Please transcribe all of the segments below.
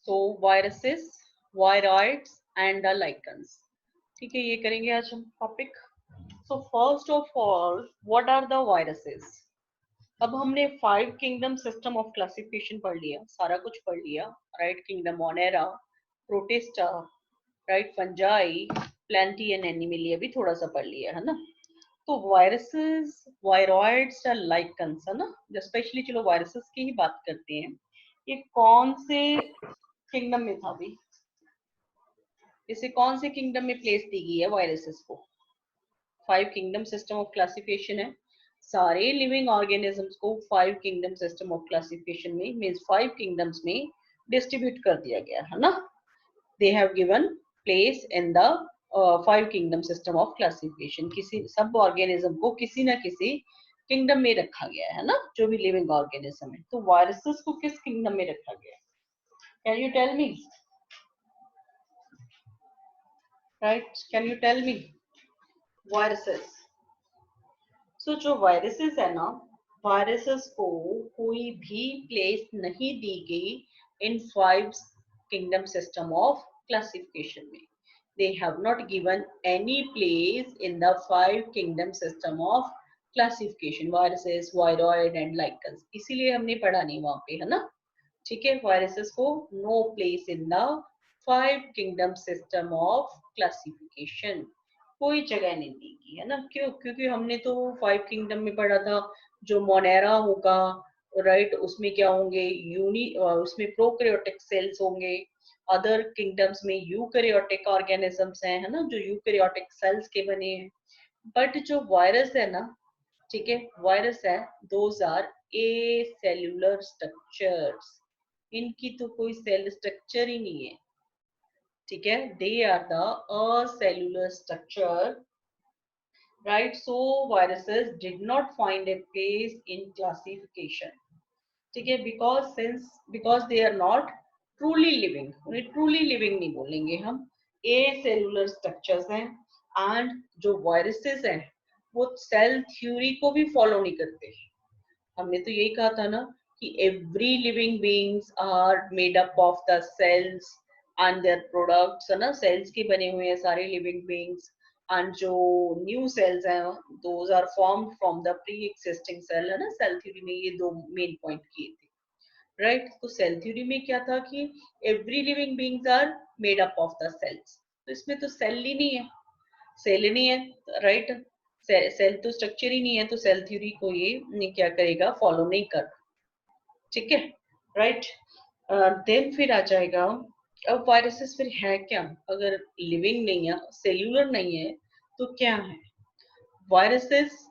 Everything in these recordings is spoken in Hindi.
तो viruses, viroids and the lichens, ठीक है, ये करेंगे आज हम topic. So first of all, what are the viruses? अब हमने 5 किंगडम सिस्टम ऑफ क्लासिफिकेशन पढ़ लिया, सारा कुछ पढ़ लिया, right? Kingdom Monera, protista, right, fungi, plenty and Animalia भी थोड़ा सा पढ़ लिया है ना। तो वायरसेस, वायरॉइड्स, लाइकन्स, है ना, स्पेशली चलो वायरसेस की ही बात करते हैं। ये कौन से किंगडम में था अभी? इसे कौन से किंगडम में प्लेस दी गई है वायरसेस को? 5 किंगडम सिस्टम ऑफ क्लासिफिकेशन है। सारे लिविंग ऑर्गेनिजम्स को 5 किंगडम सिस्टम ऑफ क्लासिफिकेशन में, मींस 5 किंगडम्स में डिस्ट्रीब्यूट कर दिया गया है ना। They have given place in the 5 kingdom system of classification. किसी सब ऑर्गेनिज्म को किसी ना किसी किंगडम में रखा गया है ना, जो भी लिविंग ऑर्गेनिज्म है। तो वायरसेस को किस किंगडम में रखा गया? Can you tell me? Right, can you tell me? Viruses, so जो वायरसेस है ना, वायरसेस को कोई भी प्लेस नहीं दी गई इन 5 किंगडम सिस्टम ऑफ क्लासिफिकेशन में। They have not given any place in the 5 kingdom system of classification, viruses, viroid and lichens. इसीलिए हमने पढ़ा नहीं वहां पे, है ना। ठीक है, वायरसेस को no place in the 5 kingdom system of classification, कोई जगह नहीं दी गई, है ना। क्यों? क्योंकि हमने तो 5 किंगडम में पढ़ा था, जो मोनेरा होगा, राइट, उसमें क्या होंगे? उसमें प्रोकैरियोटिक सेल्स होंगे। अदर किंगडम्स में यूकैरियोटिक ऑर्गेनिजम्स हैं, है ना, जो यूकैरियोटिक सेल्स के बने हैं। बट जो वायरस है ना, ठीक है, वायरस है, those are acellular structures. इनकी तो कोई सेल स्ट्रक्चर ही नहीं है, ठीक है। They are the acellular structure, right? So viruses did not find a place in classification, ठीक है, because they are not truly living, उन्हें truly living नहीं बोलेंगे हम, ए सेलुलर स्ट्रक्चर्स हैं। एंड जो वायरसेस हैं वो सेल थ्योरी को भी फॉलो नहीं करते। हमने तो यही कहा था ना कि every living beings are made up of the cells and their products, है ना, सेल्स के बने हुए हैं सारे लिविंग बीइंग्स। एंड जो न्यू सेल्स हैं those are formed from the pre existing cell, है ना। सेल थ्योरी में ये दो मेन पॉइंट किए थे, राइट। तो सेल थ्योरी में क्या था कि every living beings are made up of the cells, तो इसमें तो सेल ही नहीं है, सेल ही नहीं है, राइट। सेल तो स्ट्रक्चर ही नहीं है, तो सेल थ्योरी को ये क्या करेगा? फॉलो नहीं कर, ठीक है, राइट। देन फिर आ जाएगा, अब वायरसेस फिर है क्या? अगर लिविंग नहीं है, सेल्यूलर नहीं है, तो क्या है? Viruses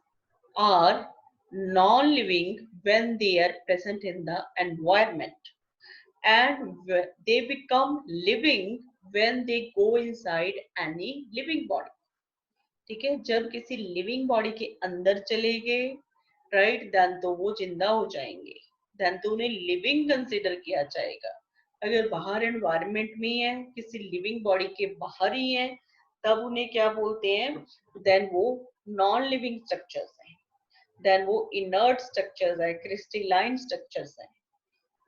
are non living when they are present in the environment, and they become living when they go inside any living body, ठीक है। जब किसी लिविंग बॉडी के अंदर चले गए, राइट, देन तो वो जिंदा हो जाएंगे, देन तो उन्हें लिविंग कंसिडर किया जाएगा। अगर बाहर एनवायरनमेंट में है, किसी लिविंग बॉडी के बाहर ही है, तब उन्हें क्या बोलते हैं? देन वो नॉन लिविंग स्ट्रक्चर्स हैं, देन वो इनर्ट स्ट्रक्चर्स है, क्रिस्टलाइन स्ट्रक्चर्स हैं,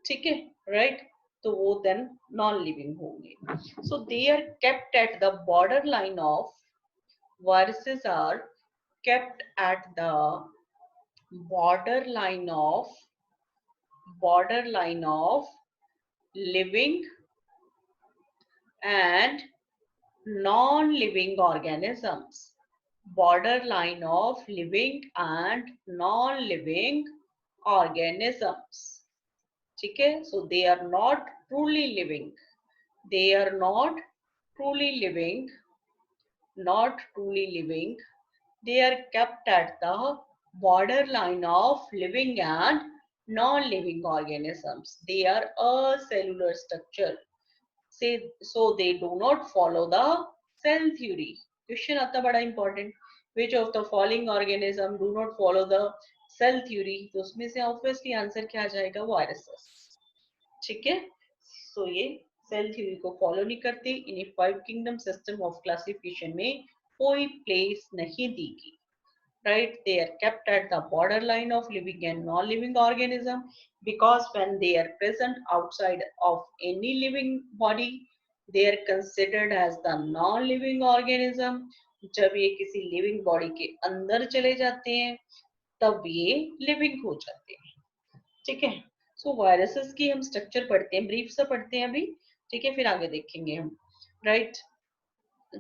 ठीक है, राइट। तो वो देन नॉन लिविंग होंगे। So they are kept at the border line of, viruses are kept at the borderline of borderline of living and non-living organisms, borderline of living and non-living organisms, ठीक है। so they are not truly living, they are not truly living, not truly living, they are kept at the borderline of living and non-living organisms. They are a cellular structure. Say, so they do not follow the cell theory. Question आता बड़ा important. Which of the following organism do not follow the cell theory? तो उसमें से obviously आंसर क्या आ जाएगा? Viruses. ठीक है। सो ये सेल थ्योरी को फॉलो नहीं करते, इन्हें 5 किंगडम सिस्टम ऑफ क्लासिफिकेशन में कोई प्लेस नहीं दी गई, right? They are kept at the borderline of living and non-living organism, because when they are present outside of any living body, they are considered as the non-living organism. जब ये किसी लिविंग बॉडी के अंदर चले जाते हैं तब ये लिविंग हो जाते हैं, ठीक है। सो वायरसेस की हम स्ट्रक्चर पढ़ते हैं, ब्रीफ सा पढ़ते हैं अभी, ठीक है, फिर आगे देखेंगे हम, राइट।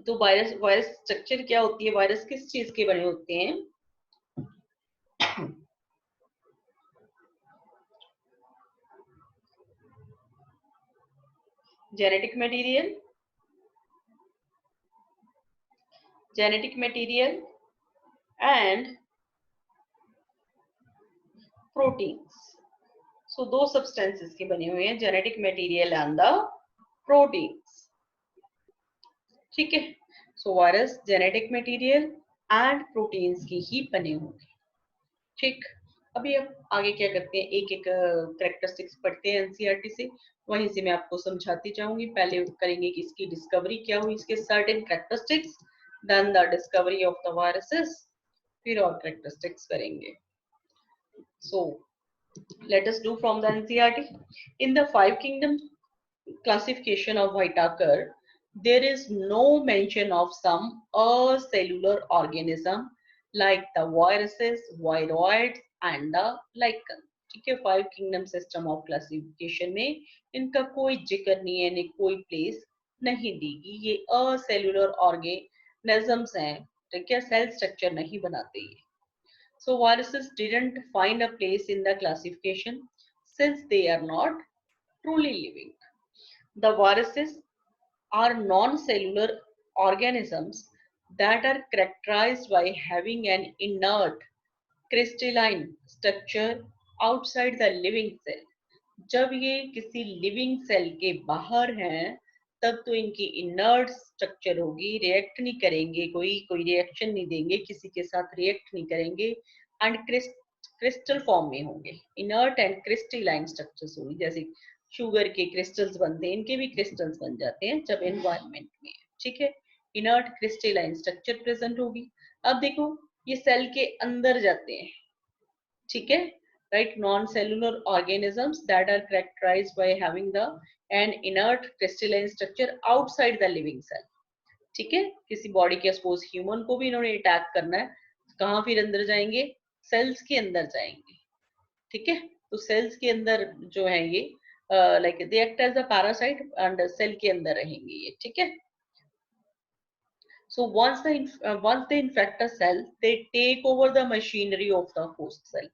तो वायरस वायरस स्ट्रक्चर क्या होती है, वायरस किस चीज के बने होते हैं? Genetic material, genetic material and proteins. So दो सब्सटेंसेस के बने हुए हैं, genetic material and the proteins, ठीक है। So virus genetic material and proteins की ही बने होंगे, ठीक। अभी अब आगे क्या करते हैं, एक एक कैरेक्टरिस्टिक्स पढ़ते हैं एनसीईआरटी से, वहीं से मैं आपको समझाती जाऊंगी। पहले करेंगे कि इसकी डिस्कवरी क्या हुई, इसके certain characteristics, then the discovery of the viruses, फिर और कैरेक्टरिस्टिक्स करेंगे। सो let us do from the NCERT. In the five kingdoms classification of Whitaker, there is no mention of some acellular organism like the viruses, viroids and the lichen. ठीक है, five kingdom system of classification में इनका कोई जिक्र नहीं है, इन्हें कोई प्लेस नहीं दी गई। ये असेलुलर ऑर्गेनिजम्स हैं, ठीक है, सेल स्ट्रक्चर नहीं बनाते ये। So viruses didn't find a place in the classification since they are not truly living. The viruses are non-cellular organisms that are characterized by having an inert crystalline structure outside the living cell. जब ये किसी लिविंग सेल के बाहर हैं तब तो इनकी इनर्ट स्ट्रक्चर होगी, रिएक्ट नहीं करेंगे, कोई कोई रिएक्शन नहीं देंगे, किसी के साथ रिएक्ट नहीं करेंगे, एंड क्रिस्टल फॉर्म में होंगे। इनर्ट एंड क्रिस्टलाइन स्ट्रक्चर्स होंगी, जैसे शुगर के क्रिस्टल्स बनते हैं, इनके भी क्रिस्टल्स बन जाते हैं जब एनवायरनमेंट में, ठीक है। इनर्ट क्रिस्टलाइन स्ट्रक्चर प्रेजेंट होगी। अब देखो ये सेल के अंदर जाते हैं, ठीक है, right? Non-cellular organisms that are characterized by having the an inert crystalline structure outside the living cell, ठीक है। किसी बॉडी के सपोज ह्यूमन को भी इन्होंने अटैक करना है, कहाँ फिर अंदर जाएंगे, सेल्स के अंदर जाएंगे, ठीक है। तो सेल्स के अंदर जो है ये like they act as a parasite and cell के अंदर रहेंगे ये, ठीक है। So once they infect a cell, they take over the machinery of the host cell.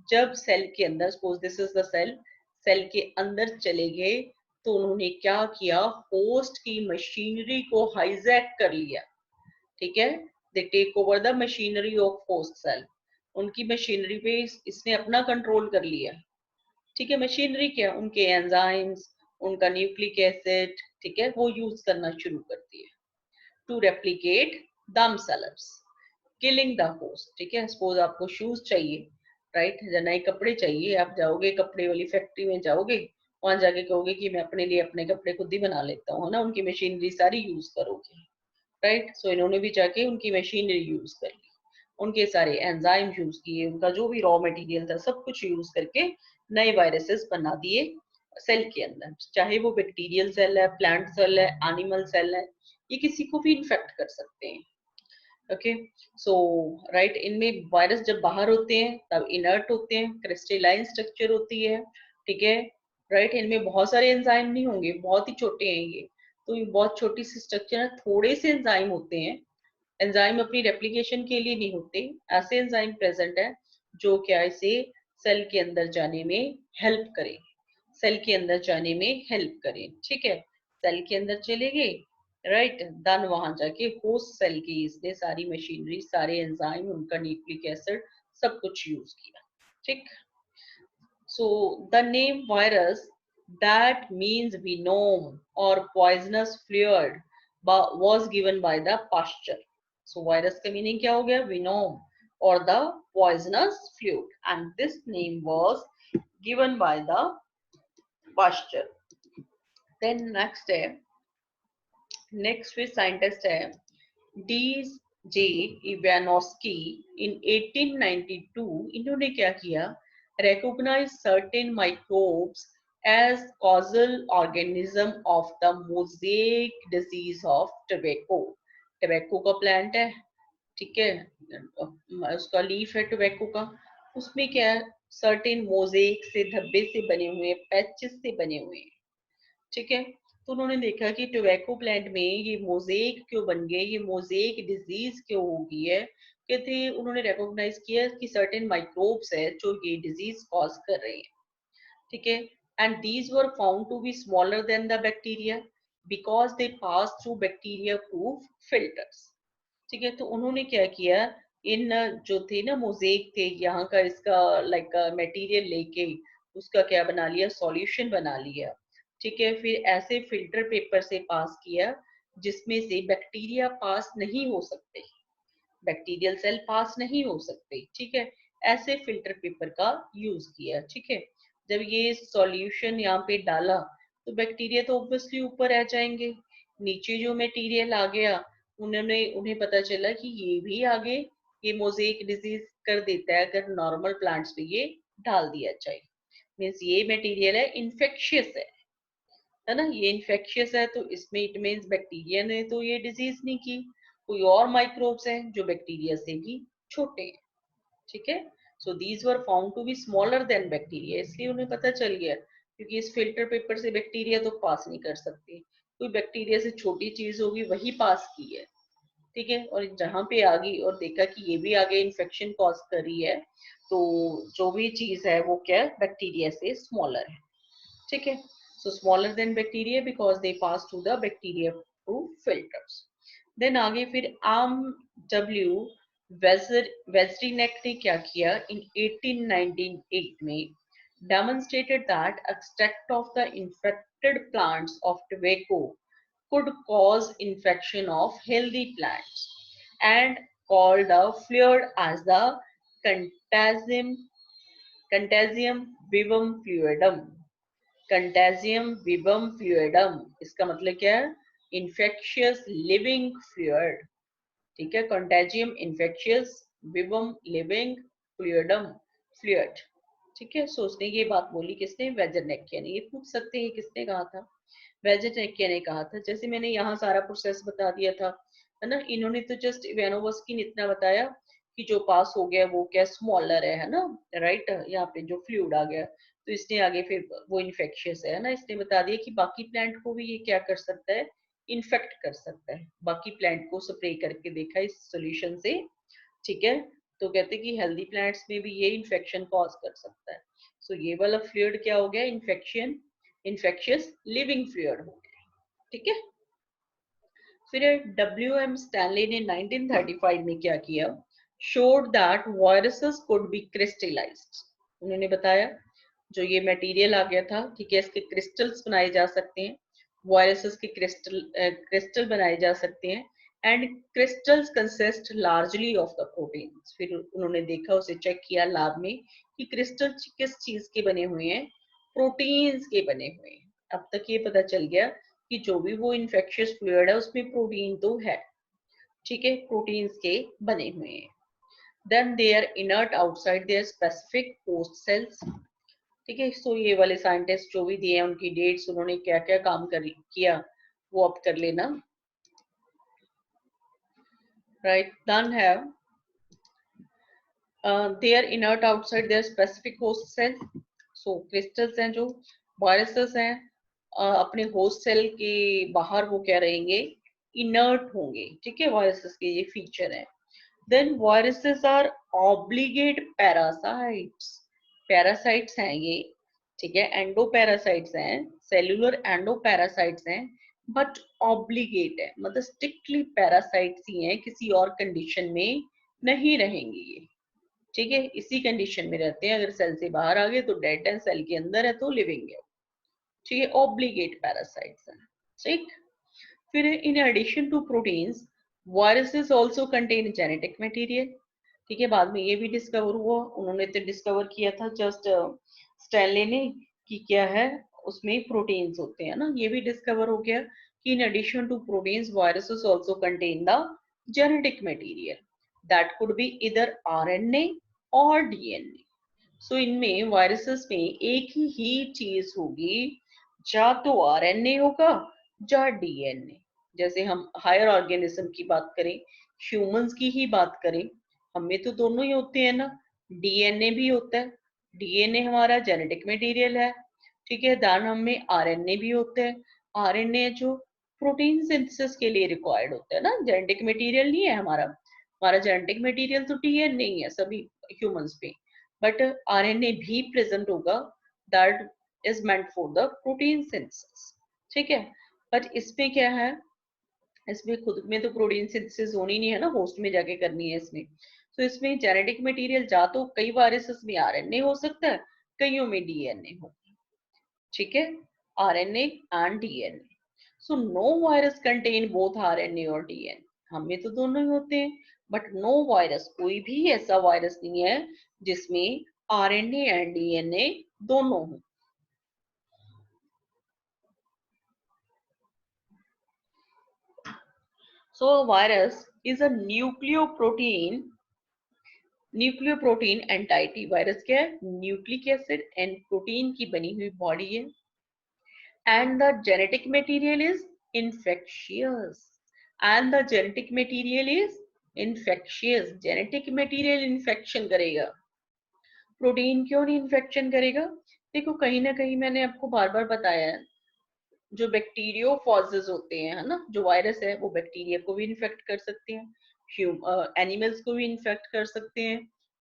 जब सेल के अंदर, suppose this is the cell, cell के अंदर चले गए तो उन्होंने क्या किया, होस्ट की मशीनरी को हाईजैक कर लिया, ठीक है। They take over the machinery of host cell, उनकी मशीनरी पे इसने अपना कंट्रोल कर लिया, ठीक है। मशीनरी क्या, उनके एंजाइम्स, उनका न्यूक्लिक एसिड, ठीक है, वो यूज करना शुरू करती है to replicate themselves, killing the host, ठीक है। सपोज आपको शूज चाहिए, राइट, नए कपड़े चाहिए, आप जाओगे कपड़े वाली फैक्ट्री में जाओगे, वहां जाके कहोगे कि मैं अपने लिए अपने कपड़े खुद ही बना लेता हूँ, है ना, उनकी मशीनरी सारी यूज करोगे, राइट। सो इन्होंने भी जाके उनकी मशीनरी यूज कर ली, उनके सारे एंजाइम यूज किए, उनका जो भी रॉ मटेरियल था सब कुछ यूज करके नए वायरसेस बना दिए सेल के अंदर, चाहे वो बैक्टीरियल सेल है, प्लांट सेल है, एनिमल सेल है, ये किसी को भी इन्फेक्ट कर सकते हैं, ओके। सो राइट, इनमें वायरस जब बाहर होते हैं तब इनर्ट होते हैं, क्रिस्टलाइन स्ट्रक्चर होती है, ठीक है, राइट। इनमें बहुत सारे एंजाइम नहीं होंगे, बहुत ही छोटे हैं ये, तो ये बहुत छोटी सी स्ट्रक्चर है, थोड़े से एंजाइम होते हैं। एंजाइम अपनी रेप्लिकेशन के लिए नहीं होते, ऐसे एंजाइम प्रेजेंट है जो क्या इसे सेल के अंदर जाने में हेल्प करें, सेल के अंदर जाने में हेल्प करें, ठीक है। सेल के अंदर चले गए, राइट, देन वहां जाके होस्ट सेल की इसने सारी मशीनरी, सारे एंजाइम, उनका न्यूक्लिक एसिड सब कुछ यूज किया, ठीक। So the name virus that means venom or poisonous fluid was given by the Pasteur. So virus का meaning क्या हो गया, venom or the poisonous fluid, and this name was given by the Pasteur. Then next है, नेक्स्ट फिर साइंटिस्ट है डी जे इवानोस्की इन 1892 इन्होंने क्या किया, recognize certain microbes as causal organism of the mosaic disease of tobacco. Tobacco का प्लांट है, ठीक है, उसका लीफ है टोबैको का, उसमें क्या है, सर्टेन मोजेक से, धब्बे से बने हुए, पैचेस से बने हुए, ठीक है। तो उन्होंने देखा कि टोबैको प्लांट में ये मोजेक क्यों बन गए, ये मोजेक डिजीज क्यों हो गई है, कहते उन्होंने रिकॉग्नाइज किया कि सर्टेन माइक्रोब्स है जो ये डिजीज कॉज कर रहे हैं, ठीक है। And these were found to be smaller than the bacteria because they pass through bacteria proof filters, ठीक है। तो उन्होंने क्या किया, इन जो थे ना मोजेक थे, यहाँ का इसका लाइक मटेरियल लेके उसका क्या बना लिया, सॉल्यूशन बना लिया, ठीक है। फिर ऐसे फिल्टर पेपर से पास किया जिसमें से बैक्टीरिया पास नहीं हो सकते, बैक्टीरियल सेल पास नहीं हो सकते, ठीक है। ऐसे फिल्टर पेपर का यूज किया, ठीक है। जब ये सॉल्यूशन यहाँ पे डाला तो बैक्टीरिया तो ऑब्वियसली ऊपर आ जाएंगे, नीचे जो मटेरियल आ गया उन्हें पता चला कि ये भी आगे ये मोजेक डिजीज कर देता है अगर नॉर्मल प्लांट्स पे ये डाल दिया जाए, मीन्स ये मटेरियल है इन्फेक्शियस है ना, ये इन्फेक्शियस है, तो इसमें इट मीन्स बैक्टीरिया ने तो ये डिजीज नहीं की, कोई और माइक्रोब्स हैं जो बैक्टीरिया से भी छोटे हैं, ठीक है। So these were found to be smaller than bacteria, इसलिए उन्हें पता चल गया क्योंकि इस फिल्टर पेपर से बैक्टीरिया तो पास नहीं कर सकती, कोई बैक्टीरिया से छोटी चीज होगी वही पास की है, ठीक है। और जहां पे आ गई और देखा कि ये भी आगे इन्फेक्शन कॉज कर रही है, तो जो भी चीज है वो क्या बैक्टीरिया से स्मॉलर है, ठीक है। So smaller than bacteria because they pass through the bacteria through filters. Then आगे फिर आम डब्ल्यू वेजरीनेक ने क्या किया इन 1898 में, demonstrated that extract of the infected plants of tobacco could cause infection of healthy plants and called the fluid as the contagium contagium vivum fluidum, contagium vivum fluidum, इसका मतलब क्या है, इन्फेक्शियस लिविंग फ्लूइड, ठीक है। Contagium infectious, vivum living, fluidum fluid, ठीक है। सो उसने ये बात बोली किसने, वेजरनेकिया ने। ये पूछ सकते हैं किसने कहा था, वेजरनेकिया ने कहा था। जैसे मैंने यहाँ सारा प्रोसेस बता दिया था, है ना, इन्होंने तो जस्ट इवानोवस्की इतना बताया कि जो पास हो गया वो क्या स्मॉलर है ना, राइट, यहाँ पे जो फ्लूइड आ गया तो इसने आगे फिर वो इन्फेक्शियस है ना, इसने बता दिया कि बाकी प्लांट को भी ये क्या कर सकता है, इन्फेक्ट कर सकता है। बाकी प्लांट को स्प्रे करके देखा इस सोल्यूशन से, ठीक है। तो कहते हैं कि हेल्दी प्लांट्स में भी ये इन्फेक्शन कॉज कर सकता है। सो ये वाला फ्लूइड क्या हो गया, इन्फेक्शन इन्फेक्शियस लिविंग फ्लूइड हो गया, ठीक है। फिर डब्ल्यू एम स्टैनली ने 1935 में क्या किया, showed that viruses could be crystallised, उन्होंने बताया जो ये मटेरियल आ गया था, ठीक है, इसके क्रिस्टल्स बनाए जा सकते हैं, वायरसेस के क्रिस्टल बनाए जा सकते हैं, and crystals consist largely of the proteins. फिर उन्होंने देखा, उसे चेक किया लैब में कि क्रिस्टल किस चीज के बने हुए हैं, प्रोटीन्स के बने हुए हैं। अब तक ये पता चल गया कि जो भी वो इन्फेक्शियस फ्लूइड है उसमें प्रोटीन तो है, ठीक है, प्रोटीन्स के बने हुए हैं। Then they are inert outside their specific host cells, ठीक है। सो ये वाले साइंटिस्ट जो भी दिए उनकी डेट्स, उन्होंने क्या क्या काम किया वो अब कर लेना, राइट। डन है, they are inert outside their specific host cell, so crystals हैं जो वायरसेस हैं, अपने होस्ट सेल के बाहर वो क्या रहेंगे, इनर्ट होंगे, ठीक है, वायरसेस के ये फीचर है। Then viruses are obligate parasites, parasites हैं ये, ठीक है, एंडो पैरासाइट्स हैं, सेलुलर एंडो पैरासाइट्स हैं, बट ऑब्लिगेट है, मतलब स्ट्रिक्टली पैरासाइट्स ही हैं, किसी और कंडीशन में नहीं रहेंगे ये, ठीक है, इसी कंडीशन में रहते हैं, अगर सेल से बाहर आ गए तो डेड है, सेल के अंदर है तो लिविंग है, ठीक है, ऑब्लिगेट पैरासाइट्स है, ठीक। फिर in addition to proteins viruses also contain genetic material, ठीक है, बाद में ये भी डिस्कवर हुआ, उन्होंने तो डिस्कवर किया था जस्ट स्टैनले ने कि क्या है उसमें प्रोटीन्स होते हैं ना, ये भी डिस्कवर हो गया कि in addition to proteins viruses also contain the genetic material that could be either RNA or DNA. So इनमें वायरसेस में एक ही चीज होगी, या तो आरएनए होगा या डीएनए। जैसे हम हायर ऑर्गेनिज्म की बात करें, ह्यूमंस की ही बात करें, हमें तो दोनों ही होते हैं ना, डीएनए भी होता है, डीएनए हमारा जेनेटिक मटेरियल है, ठीक है। दान हमें आरएनए भी होता है, आरएनए जो प्रोटीन सिंथेसिस के लिए रिक्वायर्ड होता है ना, जेनेटिक मटेरियल नहीं है हमारा, हमारा जेनेटिक मटेरियल तो डीएनए ही है सभी ह्यूमंस पे, बट आरएनए भी प्रेजेंट होगा, that is meant for the protein synthesis, ठीक है। बट इसमें क्या है, इसमें खुद में तो प्रोटीन सिंथेसिस होनी नहीं है ना, होस्ट में जाके करनी है इसमें। तो इसमें जेनेटिक मटेरियल जा तो कई वायरसेस में आरएनए हो सकता है, कईयों में डीएनए हो, ठीक है, RNA and DNA. So no virus contain both RNA और डीएनए, हमें तो दोनों ही होते हैं, बट नो वायरस, कोई भी ऐसा वायरस नहीं है जिसमें आरएनए एंड डीएनए दोनों हो। सो virus is a nucleoprotein entity. Virus क्या है, न्यूक्लिक एसिड एंड प्रोटीन की बनी हुई बॉडी है, and the genetic material is infectious, and the genetic material is infectious, genetic material infection करेगा, प्रोटीन क्यों नहीं इन्फेक्शन करेगा? देखो कहीं ना कहीं मैंने आपको बार बार बताया है, जो बैक्टीरियोफॉजेज होते हैं, है ना, जो वायरस है वो बैक्टीरिया को भी इन्फेक्ट कर सकते हैं, एनिमल्स को भी इन्फेक्ट कर सकते हैं,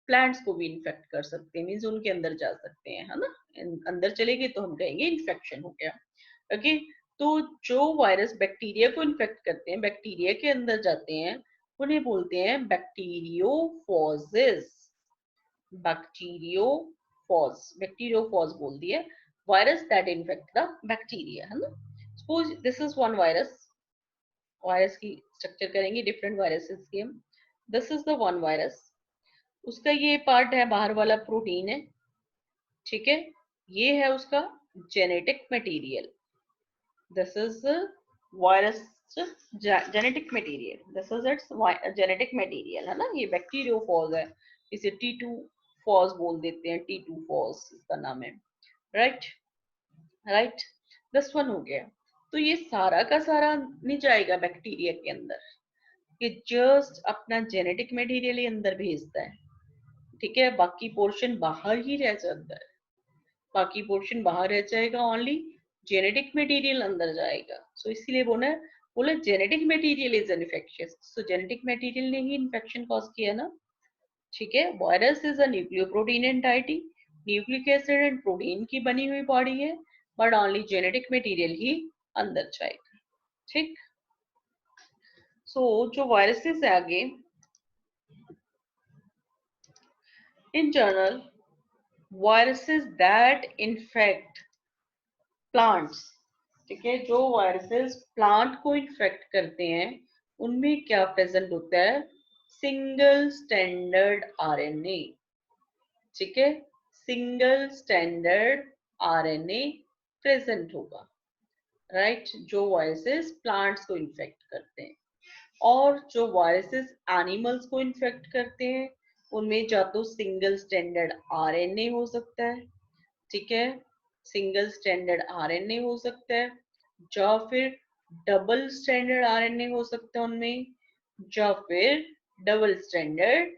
प्लांट्स को भी इन्फेक्ट कर सकते हैं, मीन्स उनके अंदर जा सकते हैं, है ना, अंदर चले गए तो हम कहेंगे इन्फेक्शन हो गया। ओके, तो जो वायरस बैक्टीरिया को इन्फेक्ट करते हैं, बैक्टीरिया के अंदर जाते हैं, उन्हें बोलते हैं बैक्टीरियोफॉजेस, बैक्टीरियोफॉज बोल दिया, virus that infect the bacteria, है ना। Suppose this is one virus, virus की स्ट्रक्चर करेंगे डिफरेंट वायरसेस की हम। This is the one virus, उसका ये पार्ट है, बाहर वाला प्रोटीन है, ठीक है, ये है उसका genetic material, this is virus genetic material, this is it's genetic material, है ना, ये बैक्टीरियोफॉज है, इसे T2 फॉज बोल देते हैं, T2 फॉज इसका नाम है, राइट, राइट, दिस वन हो गया। तो ये सारा का सारा नहीं जाएगा बैक्टीरिया के अंदर, ये जस्ट अपना जेनेटिक मटेरियल ही अंदर भेजता है, ठीक है, बाकी पोर्शन बाहर ही रह जाता है, बाकी पोर्शन बाहर रह जाएगा, ओनली जेनेटिक मटेरियल अंदर जाएगा। सो इसीलिए बोला genetic material is infectious, so genetic material ने ही इन्फेक्शन कॉज किया ना, ठीक है। Virus is a nucleoprotein entity, nucleic acid and protein की बनी हुई बॉडी है, बट ओनली जेनेटिक मटेरियल ही अंदर जाएगा, ठीक। सो जो वायरसेस है आगे, in general viruses that infect plants, ठीक है, जो वायरसेस प्लांट को इन्फेक्ट करते हैं उनमें क्या प्रेजेंट होता है, सिंगल स्टैंडर्ड आरएनए, ठीक है, सिंगल स्टैंडर्ड आरएनए प्रेजेंट होगा, राइट, जो वायरसेस प्लांट्स को इन्फेक्ट करते हैं। और जो वायरसेस एनिमल्स को इन्फेक्ट करते हैं उनमें या तो सिंगल स्टैंडर्ड आरएनए हो सकता है, ठीक है, सिंगल स्टैंडर्ड आरएनए हो सकता है, या फिर डबल स्टैंडर्ड आरएनए हो सकता है उनमें, या फिर डबल स्टैंडर्ड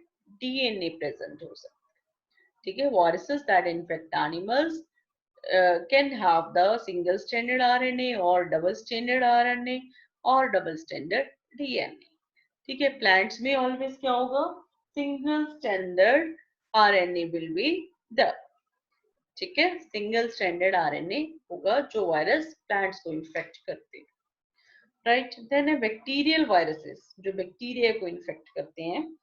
डीएनए प्रेजेंट हो सकता है, ठीक है। Viruses that infect animals can have the single standard RNA or double standard RNA or double standard DNA, ठीक है। प्लांट्स में ऑलवेज क्या होगा, single standard RNA will be the, ठीक है, सिंगल स्टैंडर्ड आरएनए होगा जो वायरस प्लांट्स को इन्फेक्ट करते हैं, राइट। देन है बैक्टीरियल वायरसेस, जो बैक्टीरिया को इन्फेक्ट करते हैं,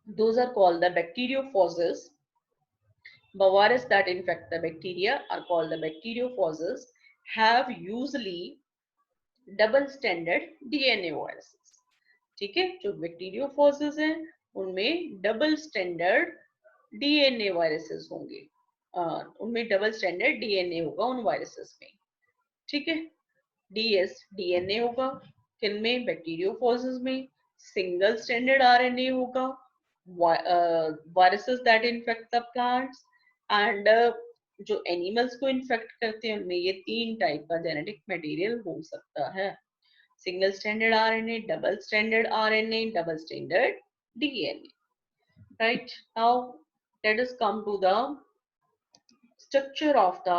those are called the bacteriophages, the virus that infect the bacteria are called the bacteriophages, have usually double standard DNA viruses, ठीक है, जो बैक्टीरियोफॉजेस हैं उनमें डबल स्टैंडर्ड डीएनए वायरसेस होंगे, उनमें डबल स्टैंडर्ड डीएनए होगा उन वायरसेस में, ठीक है, डीएस डीएनए होगा, किनमें? बैक्टीरियोफोर्स में। सिंगल स्टैंडर्ड आरएनए होगा, viruses that infect the plants, and जो एनिमल्स को इन्फेक्ट करते हैं उनमें ये 3 टाइप का जेनेटिक मटेरियल हो सकता है। Single standard RNA, double standard RNA, double standard DNA. Right now, let us come to the structure of the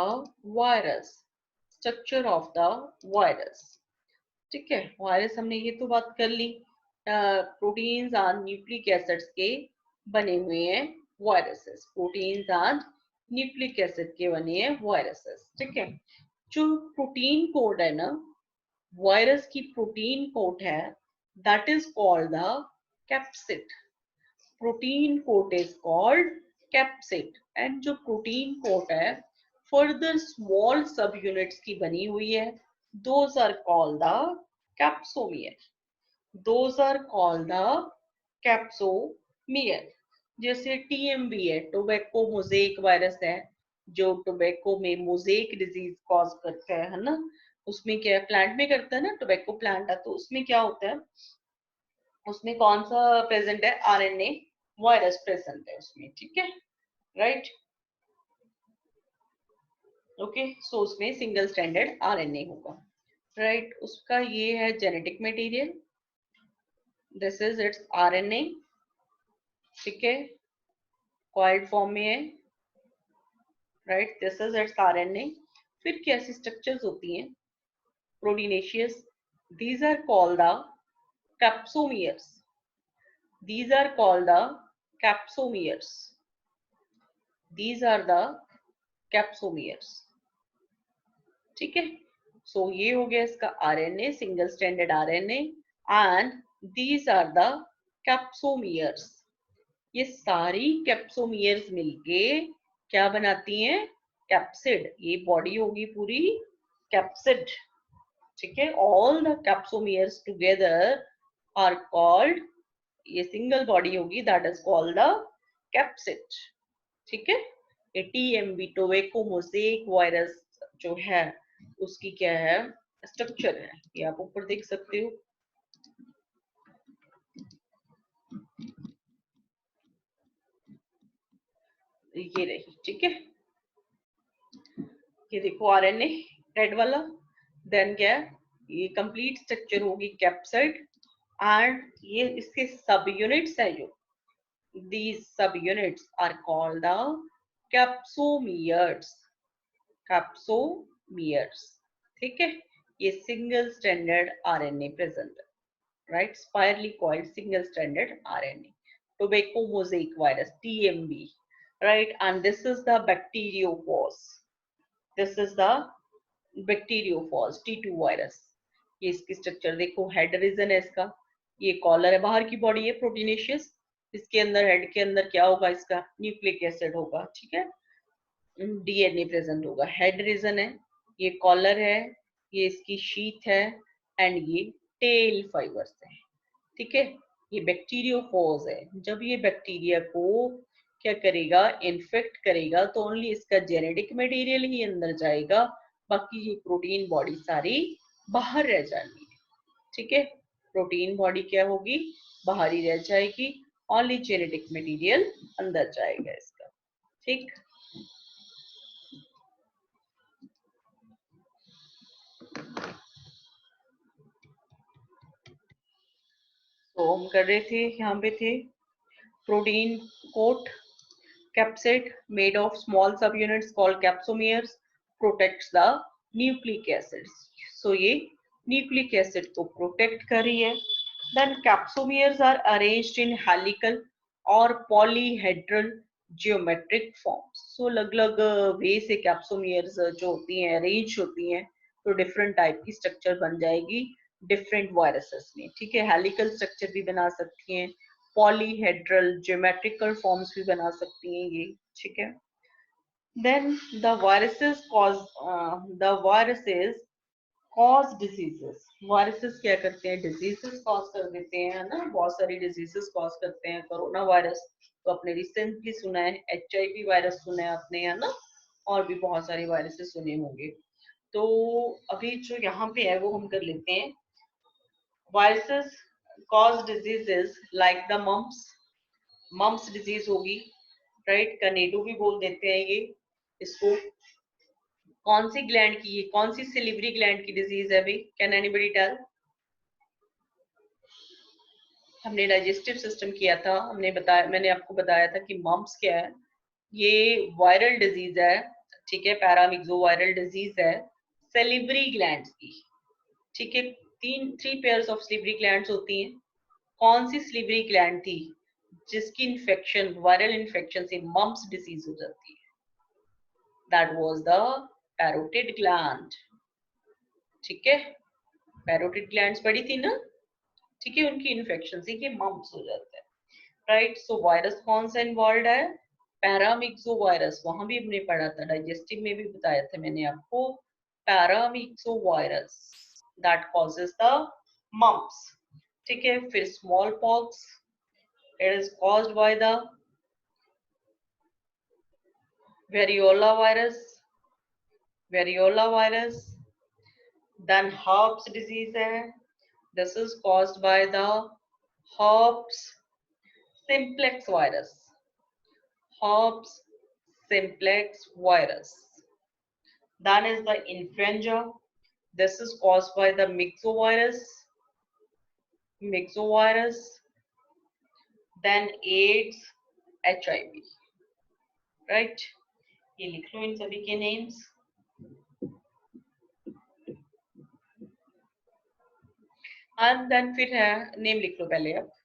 virus. Structure of the virus. ठीक है, वायरस हमने ये तो बात कर ली, प्रोटीन्स और न्यूक्लिक एसिड्स के बने हुए हैं वायरसेस, प्रोटीन्स और न्यूक्लिक एसिड के बने हैं वायरसेस. ठीक है, जो प्रोटीन कोड है ना, वायरस की प्रोटीन कोड है, that is called the capsid. Protein coat is called capsid. And जो प्रोटीन कोट है फर्दर स्मॉल सब यूनिट्स की बनी हुई है, those are called the capsomere. Those are called the capsomere. जैसे टीएमवी है, टोबैको मोजेक वायरस है, जो टोबैको में मोजेक डिजीज कॉज करता है ना. उसमें क्या है, प्लांट में करता है ना, टोबैको प्लांट है, तो उसमें क्या होता है, उसमें कौन सा प्रेजेंट है, आरएनए वायरस प्रेजेंट है उसमें. ठीक है, राइट. ओके, सो उसमें सिंगल स्टैंडर्ड आरएनए होगा, राइट. उसका ये है genetic material, this is its RNA. ठीक है, कॉइल्ड फॉर्म में है, right. This is its RNA. फिर कैसी स्ट्रक्चर्स होती हैं, proteinaceous. These are called the capsomeres. These are called the capsomeres. These are the capsomeres. ठीक है, सो ये हो गया इसका RNA, single standard RNA. And these are the capsomeres. ये सारी कैप्सोमियर्स मिलके क्या बनाती हैं, कैप्सिड. ये बॉडी होगी पूरी कैप्सिड. ठीक है, all the capsomeres together are called, ये सिंगल बॉडी होगी, that is called the capsid. ठीक है, ये टीएमवी टोबैको मोज़ेक वायरस जो है उसकी क्या है, स्ट्रक्चर है. ये आप ऊपर देख सकते हो, ये रही. ठीक है, ये देखो आरएनए रेड वाला. देन क्या है, ये कंप्लीट स्ट्रक्चर होगी कैप्सिड. एंड ये इसके सब यूनिट्स है, जो these subunits are called the capsomeres. Capsomeres. ठीक है, ये सिंगल स्टैंडर्ड आरएनए प्रेजेंट है, right? Spirally coiled single stranded RNA. Tobacco mosaic virus, TMV, right? And this is the bacteriophage. This is the bacteriophage, T2 virus. ये इसकी स्ट्रक्चर देखो, हेड रीजन है इसका, ये कॉलर है, बाहर की बॉडी है प्रोटीनेशियस. इसके अंदर हेड के अंदर क्या होगा, इसका न्यूक्लिक एसिड होगा. ठीक है, डीएनए प्रेजेंट होगा. हेड रीजन है, ये कॉलर है, ये इसकी शीथ है, एंड ये टेल फाइबर्स है. ठीक है, ये बैक्टीरियोफोज है. जब ये बैक्टीरिया को क्या करेगा, इन्फेक्ट करेगा, तो ओनली इसका जेनेटिक मटेरियल ही अंदर जाएगा, बाकी ये प्रोटीन बॉडी सारी बाहर रह जाएगी. ठीक है, प्रोटीन बॉडी क्या होगी, बाहर ही रह जाएगी, ओनली जेनेटिक मटेरियल अंदर जाएगा इसका. ठीक, तो हम कर रहे थे, यहाँ पे थे protein coat. Capsid made of small subunits called capsomeres protects the nucleic acids. So ये nucleic acid को protect कर रही है. Then capsomeres are arranged in helical or polyhedral geometric forms. So अलग-अलग वे से capsomeres जो होती हैं arrange होती हैं, तो different type की structure बन जाएगी different viruses में. ठीक है, helical structure भी बना सकती हैं, पॉलीहेड्रल ज्योमेट्रिकल फॉर्म्स भी बना सकती हैं ये. ठीक है, then the viruses cause diseases. Viruses क्या करते हैं, डिजीजेस कॉज कर देते हैं ना, बहुत सारी डिजीजेस कॉज करते हैं. कोरोना वायरस तो आपने रिसेंटली सुना है, एचआईवी वायरस सुना है आपने, है ना, और भी बहुत सारे वायरसेस सुने होंगे. तो अभी जो यहाँ पे है वो हम कर लेते हैं, viruses cause diseases like the mumps disease होगी, राइट, कनेडो भी बोल देते हैं ये इसको। कौन सी ग्लैंड की, ये कौन सी सिलिवरी ग्लैंड की डिजीज है भाई, कैन एनीबडी टेल? हमने डाइजेस्टिव सिस्टम किया था, हमने बताया, मैंने आपको बताया था कि मम्प्स क्या है, ये वायरल डिजीज है, ठीक है, पैरामिक्सो वायरल डिजीज है सेलिवरी ग्लैंड्स की, ठीक है। थ्री पेयर्स ऑफ स्लीवरी ग्लैंड्स होती हैं। कौन सी स्लीवरी ग्लैंड थी जिसकी इन्फेक्शन, वायरल इन्फेक्शन से मम्प्स डिजीज हो जाती है? That was the parotid gland, ठीक है। पैरोटिड ग्लैंड्स बड़ी थी ना, ठीक है, उनकी इन्फेक्शन से ये मम्प्स हो जाते हैं, राइट। सो वायरस कौन सा इन्वॉल्व है? पैरामिक्सो वायरस, वहां भी हमने पढ़ा था, डाइजेस्टिव में भी बताया था मैंने आपको, paramyxo virus that causes the mumps, ठीक है। फिर smallpox, it is caused by the variola virus, variola virus. Then herpes disease है, this is caused by the herpes simplex virus, herpes simplex virus. Then is the influenza. This is caused by the myxovirus. Myxovirus. Then AIDS, HIV. Right? ये लिख लो इन सभी के names. And then फिर है name लिख लो पहले आप.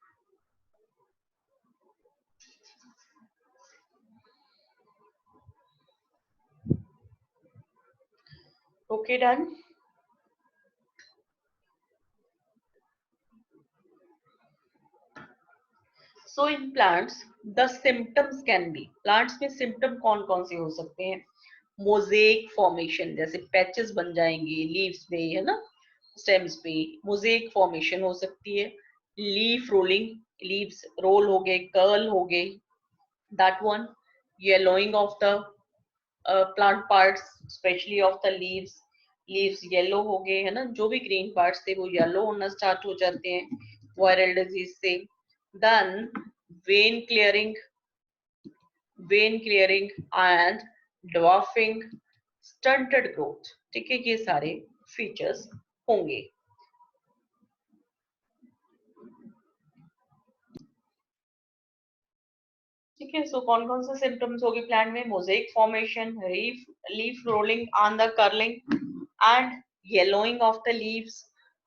Okay, done. So in plants, the symptoms can be. Plants में symptom कौन कौन से हो सकते हैं? मोजेक फॉर्मेशन, जैसे पैचेस बन जाएंगे लीव्स पे, है ना, स्टेम्स पे, मोजेक फॉर्मेशन हो सकती है। लीफ रोलिंग, लीव्स रोल हो गए, कर्ल हो गए, that one. Yellowing of the plant parts, specially of the leaves, leaves yellow हो गए, है ना, जो भी ग्रीन पार्ट्स थे वो येलो होना स्टार्ट हो जाते हैं वायरल डिजीज से। Then vein clearing, vein clearing and dwarfing, stunted growth, ठीक है, ये सारे फीचर्स होंगे। ठीक है, सो कौन कौन से सिम्टम्स होगी प्लांट में? Mosaic formation, leaf rolling and the curling and yellowing of the leaves,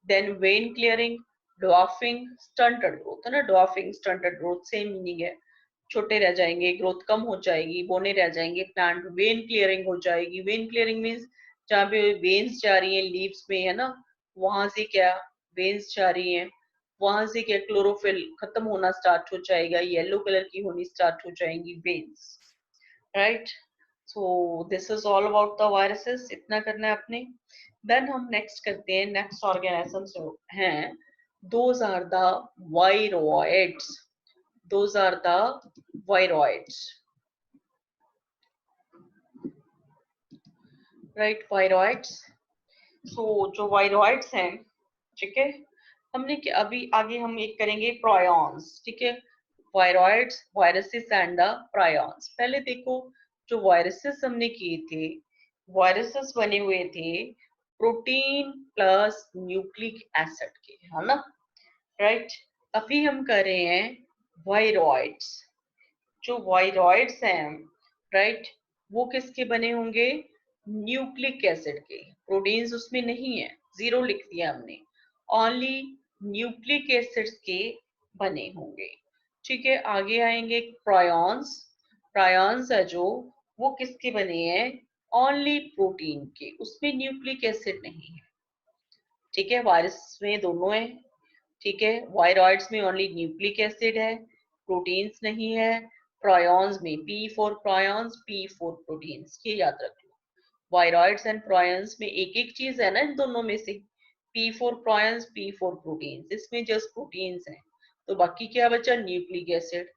then vein clearing, dwarfing, stunted growth, है ना, dwarfing stunted growth same meaning है, छोटे रह जाएंगे, ग्रोथ कम हो जाएगी, बोने रह जाएंगे प्लांट। वेन क्लियरिंग हो जाएगी, वेन क्लियरिंग मीन्स जहाँ पे वेन्स जा रही हैं लीव्स में, है ना, वहां से क्या वेन्स जा रही हैं, वहां से क्या क्लोरोफिल खत्म होना स्टार्ट हो जाएगा, येलो कलर की होनी स्टार्ट हो जाएंगी veins, right. So this is all about the viruses, इतना करना है आपने। देन हम नेक्स्ट करते हैं, नेक्स्ट ऑर्गेनिजम्स हैं, those are the viroids, those are the viroids, right, viroids। so जो viroids हैं, ठीक है, हमने अभी आगे हम एक करेंगे प्रायॉन्स, ठीक है, viroids, viruses and the prions। पहले देखो, जो viruses हमने किए थे, viruses बने हुए थे प्रोटीन प्लस न्यूक्लिक एसिड के, है ना, राइट। अभी हम कर रहे हैं viroids। जो वायरॉइड्स हैं, राइट, वो किसके बने होंगे? न्यूक्लिक एसिड के, प्रोटीन्स उसमें नहीं है, जीरो लिख दिया हमने, ओनली न्यूक्लिक एसिड्स के बने होंगे, ठीक है। आगे आएंगे प्रायॉन्स, प्रायॉन्स है जो, वो किसके बने हैं? ओनली प्रोटीन के, उसमें न्यूक्लिक एसिड नहीं है, ठीक है। वायरस में दोनों है, ठीक है, वायरॉइड्स में ओनली न्यूक्लिक एसिड है, प्रोटीन्स नहीं है। प्रायॉन्स में P for prions, P for proteins, ये याद रख लो। वायरॉइड्स एंड प्रायॉन्स में एक एक चीज है ना इन दोनों में से, P for prions, P for proteins, इसमें जस्ट प्रोटीन्स हैं, तो बाकी क्या बचा? न्यूक्लिक एसिड,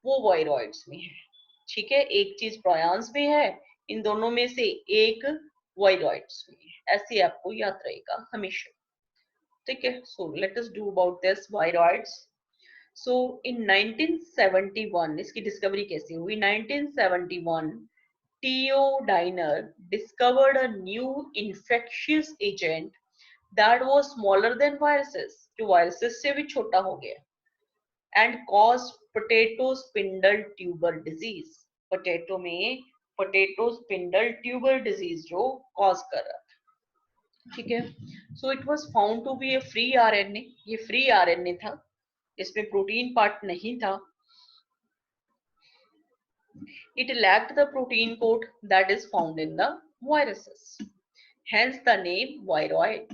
वो वायरॉइड्स में है, ठीक है। एक चीज प्रायॉन्स में है, इन दोनों में से एक वायरॉइड्स में है, ऐसे आपको याद रहेगा हमेशा। ठीक है. So let us do about this viroids. So in 1971 इसकी डिस्कवरी कैसे हुई? 1971 Theo Diner discovered a new infectious agent that was smaller than viruses, जो viruses से भी छोटा हो गया, and caused potato spindle tuber disease. potato में potato spindle tuber disease जो cause कर रहा था. ठीक है. So it was found to be a free RNA. ये free RNA था, इसमें प्रोटीन पार्ट नहीं था. It lacked the protein coat that is found in the viruses. Hence the name viroid.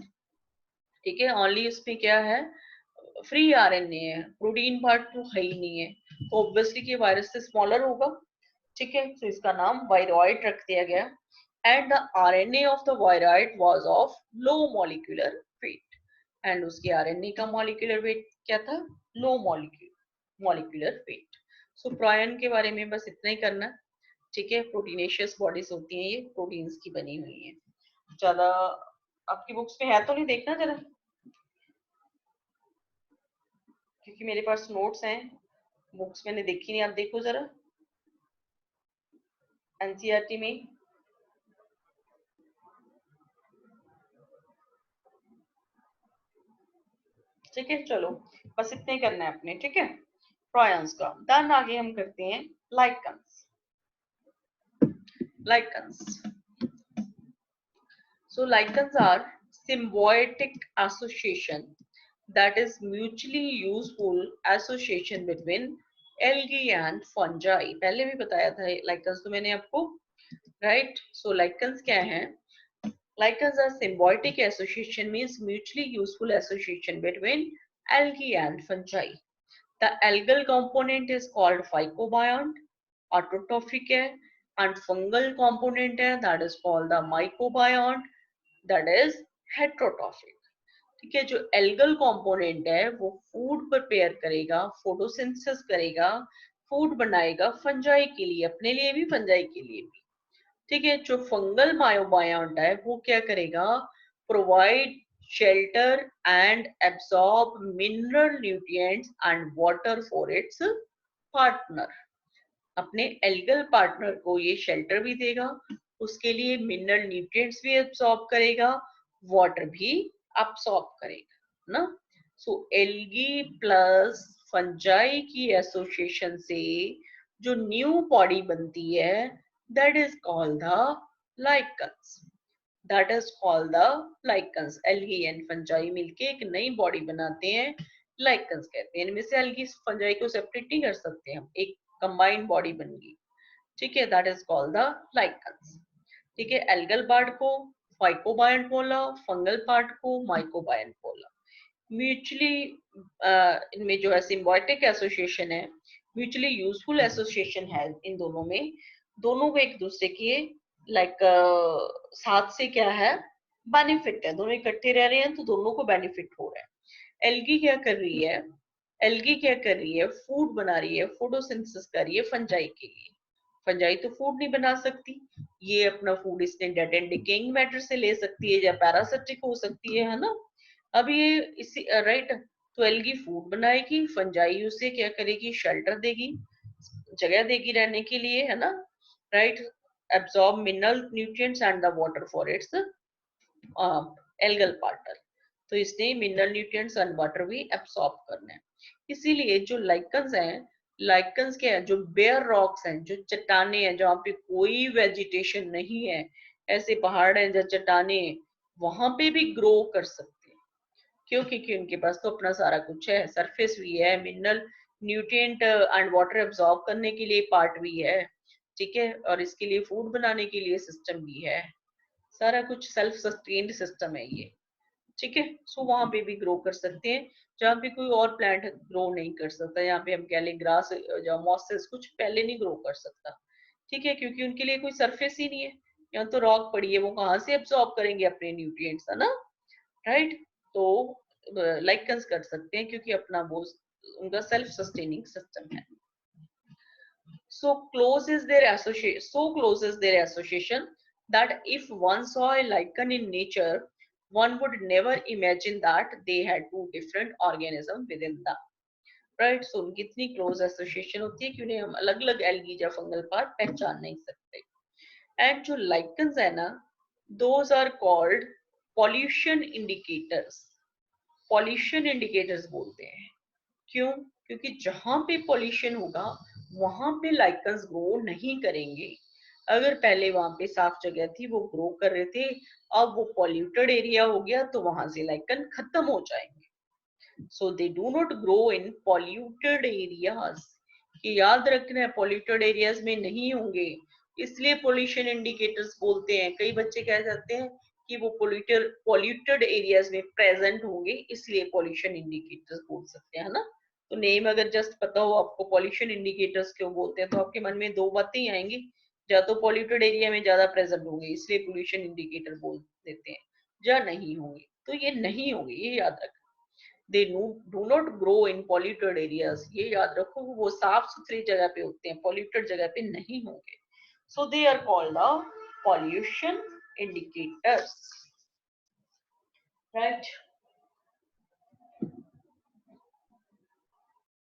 ठीक है. ओनली इसमें क्या है? फ्री आरएनए है, प्रोटीन पार्ट तो है ही नहीं है, तो ऑब्वियसली कि वायरस से स्मॉलर होगा. ठीक है. तो इसका नाम वायरॉइड रख दिया गया. And the RNA of the viroid was of low molecular weight. And उसके आरएनए का मॉलिक्यूलर वेट क्या था? Low molecular weight. सो प्रायन के बारे में बस इतना ही करना. ठीक है. प्रोटीनेशियस बॉडीज होती हैं, ये प्रोटीन्स की बनी हुई है. ज्यादा आपकी बुक्स में है तो नहीं, देखना जरा, क्योंकि मेरे पास नोट्स हैं, बुक्स मैंने देखी नहीं. आप देखो जरा एनसीईआरटी में. ठीक है. चलो बस इतने ही करना है अपने. ठीक है. प्रायंस का. देन आगे हम करते हैं lichens. Lichens. So lichens are symbiotic association, that is mutually useful association between algae and fungi. पहले भी बताया था lichens तो मैंने आपको, right? So lichens क्या हैं? Lichens are symbiotic association, means mutually useful association between algae and fungi. The algal component is called phycobiont, autotrophic है, and fungal component है, that is called the mycobiont, that is heterotrophic. ठीक है. जो एल्गल कंपोनेंट है वो फूड प्रिपेयर करेगा, फोटोसिंथेसिस करेगा, फूड बनाएगा फंजाई के लिए, अपने लिए भी फंजाई के लिए भी. ठीक है. जो फंगल मायोबायोंट है वो क्या करेगा? Provide shelter and absorb mineral nutrients and water for its partner. अपने एल्गल पार्टनर को ये शेल्टर भी देगा, उसके लिए मिनरल न्यूट्रिएंट्स भी एब्सॉर्ब करेगा, वाटर भी एब्सॉर्ब करेगा ना. सो एल्गी प्लस फंजाई की एसोसिएशन से जो न्यू बॉडी बनती है, that is called the lichens. That is called the lichens. Algae and fungi मिलके एक नई बॉडी बनाते हैं, लाइकन्स कहते हैं. इनमें से एल्गी फंजाई को सेपरेट नहीं कर सकते हम, एक कंबाइंड बॉडी बन गई. ठीक है. That is called the lichens. ठीक है. एल्गल पार्ट को फाइकोबायंट बोला, फंगल पार्ट को माइकोबायंट बोला. म्यूचुअली इनमें जो है सिम्बायोटिक एसोसिएशन है, म्यूचुअली यूजफुल एसोसिएशन है इन दोनों में. दोनों को एक दूसरे के लाइक साथ से क्या है? बेनिफिट है. दोनों इकट्ठे रह रहे हैं तो दोनों को बेनिफिट हो रहा है. एल्गी क्या कर रही है? एल्गी क्या कर रही है? फूड बना रही है, फोटोसिंथेसिस कर रही है फंजाई के लिए. फंजाई तो फूड नहीं बना सकती, ये अपना फूड इसने डेड एंड डिकेइंग मैटर से ले सकती है या पैरासिटिक हो सकती है ना. अब ये इसी राइट. तो एल्गी फूड बनाएगी, फंजाई उसे क्या करेगी? शेल्टर देगी, जगह देगी रहने के लिए, है ना. Right. Absorb mineral nutrients and the water for its algal partner. तो इसने मिनरल न्यूट्रिएंट्स एंड वाटर भी एब्सॉर्ब करना है. इसीलिए जो लाइकन्स हैं, लाइकन्स क्या है? जो बेयर रॉक्स हैं, जो चट्टाने हैं जहाँ पे कोई वेजिटेशन नहीं है, ऐसे पहाड़ हैं जहाँ चट्टाने, वहां पे भी ग्रो कर सकते हैं. क्यों? क्योंकि उनके पास तो अपना सारा कुछ है, सरफेस भी है, mineral nutrient and water absorb करने के लिए पार्ट भी है. ठीक है. और इसके लिए फूड बनाने के लिए सिस्टम भी है. सारा कुछ सेल्फ सस्टेन्ड सिस्टम है ये. ठीक है. सो वहां पे भी ग्रो कर सकते हैं जहाँ पे कोई और प्लांट ग्रो नहीं कर सकता. यहाँ पे हम कह लें ग्रास या मॉसेस कुछ पहले नहीं ग्रो कर सकता. ठीक है. क्योंकि उनके लिए कोई सरफेस ही नहीं है. यहाँ तो रॉक पड़ी है, वो कहाँ से एब्सॉर्ब करेंगे अपने न्यूट्रिएंट्स, है ना. राइट. तो लाइकन्स कर सकते हैं क्योंकि अपना वो उनका सेल्फ सस्टेनिंग सिस्टम है. So close is their association. So close is their association that if one saw a lichen in nature, one would never imagine that they had two different organisms within the right. So उनकी इतनी क्लोज एसोसिएशन होती है कि उन्हें हम अलग अलग एल्गीज या फंगल पार्ट पहचान नहीं सकते. एंड जो लाइकन्स है ना, those are called pollution indicators. Pollution indicators बोलते हैं. क्यों? क्योंकि जहां पे पॉल्यूशन होगा वहां पे लाइकन्स ग्रो नहीं करेंगे. अगर पहले वहां पे साफ जगह थी, वो ग्रो कर रहे थे, अब वो पॉल्यूटेड एरिया हो गया तो वहां से लाइकन खत्म हो जाएंगे. So they do not grow in polluted areas. कि याद रखना है, polluted areas में नहीं होंगे, इसलिए pollution indicators बोलते हैं. कई बच्चे कह जाते हैं कि वो polluted areas में present होंगे, इसलिए pollution indicators बोल सकते हैं, है ना. तो नेम अगर जस्ट पता हो आपको pollution indicators क्यों बोलते हैं, तो आपके मन में दो बातें ही आएंगी. या तो polluted area में ज्यादा present होंगे इसलिए pollution indicator बोल देते हैं, या नहीं होंगे. तो ये नहीं होंगे, ये याद रखना. They do not grow in polluted areas. ये याद रखो, वो साफ सुथरी जगह पे होते हैं, पॉल्यूटेड जगह पे नहीं होंगे. So they are called the pollution indicators. Right.